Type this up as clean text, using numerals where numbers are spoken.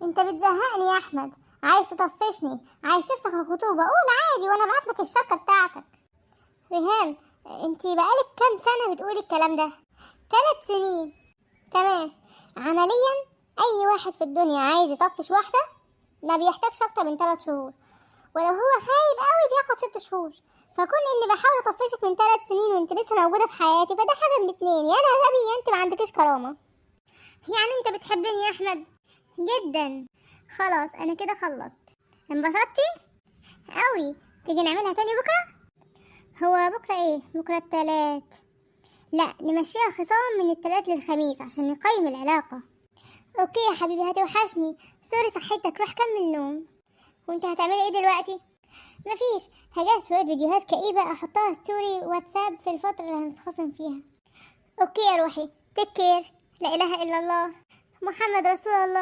انت بتزهقني يا احمد، عايز تطفشني، عايز تفسخ الخطوبة، قول عادي وانا ابعتلك الشبكة بتاعتك. ريهام، انت بقالك كام سنة بتقولي الكلام ده؟ 3 سنين. تمام. عمليا اي واحد في الدنيا عايز يطفش واحدة ما بيحتاجش اكتر من 3 شهور، ولو هو خايب قوي بياخد 6 شهور. فكون اني بحاول اطفشك من 3 سنين وانت لسه موجودة في حياتي فده حاجة من اتنين، يا انا غبي يا انت ما عندكيش كرامة. يعني انت بتحبني يا احمد؟ جدا. خلاص انا كده خلصت. انبسطتي قوي؟ تيجي نعملها تاني بكرة؟ هو بكرة ايه؟ بكرة التلات. لا نمشيها خصام من التلات للخميس عشان نقيم العلاقة. اوكي يا حبيبي هتوحشني. سوري صحتك، روح كمل نوم. وانت هتعملي ايه دلوقتي؟ مفيش، هجهز شوية فيديوهات كئيبة احطها ستوري واتساب في الفترة اللي هنتخاصم فيها. اوكي يا روحي، تيك كير. لا اله الا الله محمد رسول الله.